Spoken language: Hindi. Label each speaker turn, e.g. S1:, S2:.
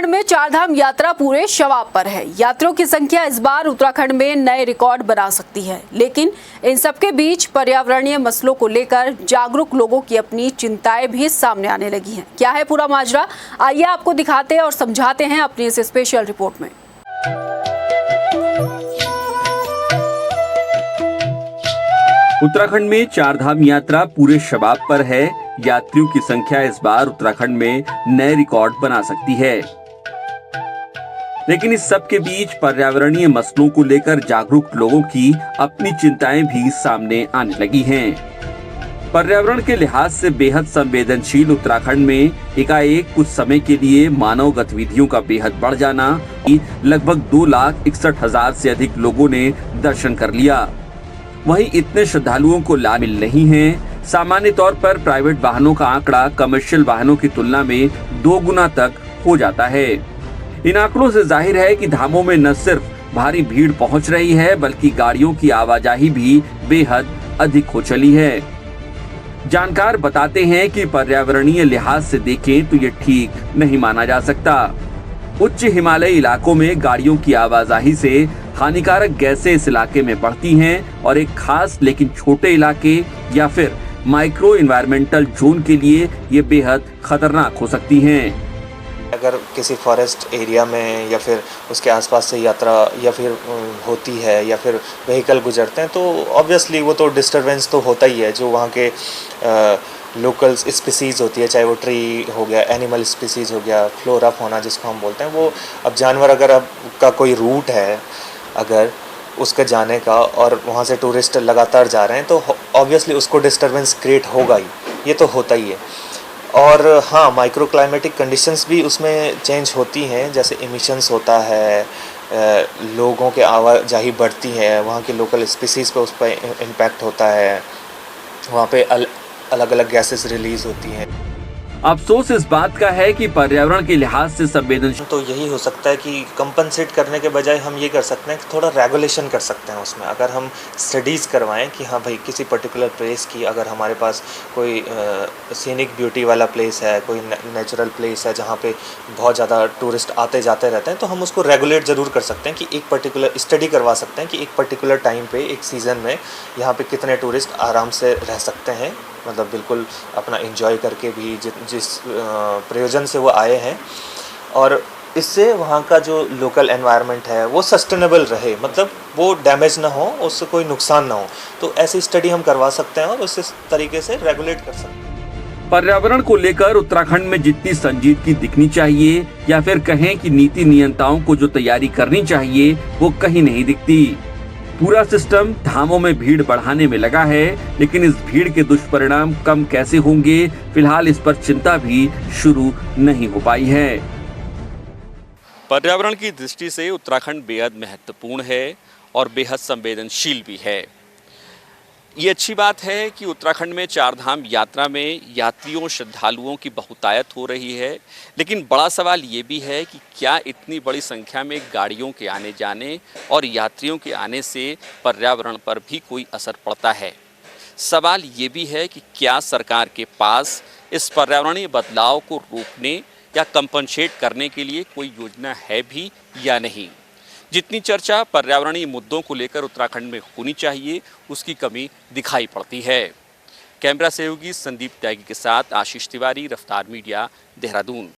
S1: में चारधाम यात्रा पूरे शवाब पर है। यात्रियों की संख्या इस बार उत्तराखंड में नए रिकॉर्ड बना सकती है, लेकिन इन सबके बीच पर्यावरणीय मसलों को लेकर जागरूक लोगों की अपनी चिंताएं भी सामने आने लगी हैं। क्या है पूरा माजरा, आइए आपको दिखाते हैं और समझाते हैं अपनी इस स्पेशल रिपोर्ट में।
S2: उत्तराखंड में चारधाम यात्रा पूरे शबाब पर है। यात्रियों की संख्या इस बार उत्तराखंड में नए रिकॉर्ड बना सकती है, लेकिन इस सब के बीच पर्यावरणीय मसलों को लेकर जागरूक लोगों की अपनी चिंताएं भी सामने आने लगी हैं। पर्यावरण के लिहाज से बेहद संवेदनशील उत्तराखंड में एकाएक कुछ समय के लिए मानव गतिविधियों का बेहद बढ़ जाना, लगभग 2,61,000 से अधिक लोगों ने दर्शन कर लिया। वहीं इतने श्रद्धालुओं को लाभ मिल नहीं है। सामान्य तौर पर प्राइवेट वाहनों का आंकड़ा कमर्शियल वाहनों की तुलना में 2 गुना तक हो जाता है। इन आंकड़ों से जाहिर है कि धामों में न सिर्फ भारी भीड़ पहुंच रही है, बल्कि गाड़ियों की आवाजाही भी बेहद अधिक हो चली है। जानकार बताते हैं कि पर्यावरणीय लिहाज से देखें तो ये ठीक नहीं माना जा सकता। उच्च हिमालयी इलाकों में गाड़ियों की आवाजाही से हानिकारक गैसें इस इलाके में बढ़ती हैं और एक खास लेकिन छोटे इलाके या फिर माइक्रो एनवायरमेंटल जोन के लिए ये बेहद खतरनाक हो सकती हैं।
S3: अगर किसी फॉरेस्ट एरिया में या फिर उसके आसपास से यात्रा या फिर होती है या फिर व्हीकल गुजरते हैं तो ऑब्वियसली वो तो डिस्टरबेंस तो होता ही है। जो वहाँ के लोकल स्पीसीज़ होती है, चाहे वो ट्री हो गया, एनिमल स्पीसीज़ हो गया, फ्लोरा फौना जिसको हम बोलते हैं, वो अब जानवर अगर आपका कोई रूट है अगर उसके जाने का और वहाँ से टूरिस्ट लगातार जा रहे हैं तो ऑब्वियसली उसको डिस्टरबेंस क्रिएट होगा ही, ये तो होता ही है। और हाँ, माइक्रो क्लाइमेटिक कंडीशंस भी उसमें चेंज होती हैं, जैसे इमिशंस होता है, लोगों के आवाजाही बढ़ती है, वहाँ के लोकल स्पीसीज़ पे उस पर इम्पैक्ट होता है, वहाँ पे अलग अलग गैसेस रिलीज होती हैं।
S2: अफसोस इस बात का है कि पर्यावरण के लिहाज से संवेदनशील
S3: तो यही हो सकता है कि कंपनसेट करने के बजाय हम ये कर सकते हैं कि थोड़ा रेगुलेशन कर सकते हैं उसमें। अगर हम स्टडीज़ करवाएं कि हाँ भाई किसी पर्टिकुलर प्लेस की अगर हमारे पास कोई सीनिक ब्यूटी वाला प्लेस है, कोई नेचुरल प्लेस है जहाँ पे बहुत ज़्यादा टूरिस्ट आते जाते रहते हैं, तो हम उसको रेगुलेट ज़रूर कर सकते हैं कि एक पर्टिकुलर स्टडी करवा सकते हैं कि एक पर्टिकुलर टाइम पे एक सीज़न में यहाँ पे कितने टूरिस्ट आराम से रह सकते हैं, मतलब बिल्कुल अपना एंजॉय करके भी जिस प्रयोजन से वो आए हैं, और इससे वहाँ का जो लोकल एनवायरनमेंट है वो सस्टेनेबल रहे, मतलब वो डैमेज ना हो, उससे कोई नुकसान ना हो। तो ऐसी स्टडी हम करवा सकते हैं और उस तरीके से रेगुलेट कर सकते हैं।
S2: पर्यावरण को लेकर उत्तराखंड में जितनी संजीदगी दिखनी चाहिए या फिर कहें कि नीति नियंताओं को जो तैयारी करनी चाहिए वो कहीं नहीं दिखती। पूरा सिस्टम धामों में भीड़ बढ़ाने में लगा है, लेकिन इस भीड़ के दुष्परिणाम कम कैसे होंगे, फिलहाल इस पर चिंता भी शुरू नहीं हो पाई है। पर्यावरण की दृष्टि से उत्तराखंड बेहद महत्वपूर्ण है और बेहद संवेदनशील भी है। ये अच्छी बात है कि उत्तराखंड में चारधाम यात्रा में यात्रियों श्रद्धालुओं की बहुतायत हो रही है, लेकिन बड़ा सवाल ये भी है कि क्या इतनी बड़ी संख्या में गाड़ियों के आने जाने और यात्रियों के आने से पर्यावरण पर भी कोई असर पड़ता है। सवाल ये भी है कि क्या सरकार के पास इस पर्यावरणीय बदलाव को रोकने या कंपनसेट करने के लिए कोई योजना है भी या नहीं। जितनी चर्चा पर्यावरणीय मुद्दों को लेकर उत्तराखंड में होनी चाहिए, उसकी कमी दिखाई पड़ती है। कैमरा सहयोगी संदीप त्यागी के साथ आशीष तिवारी, रफ्तार मीडिया, देहरादून।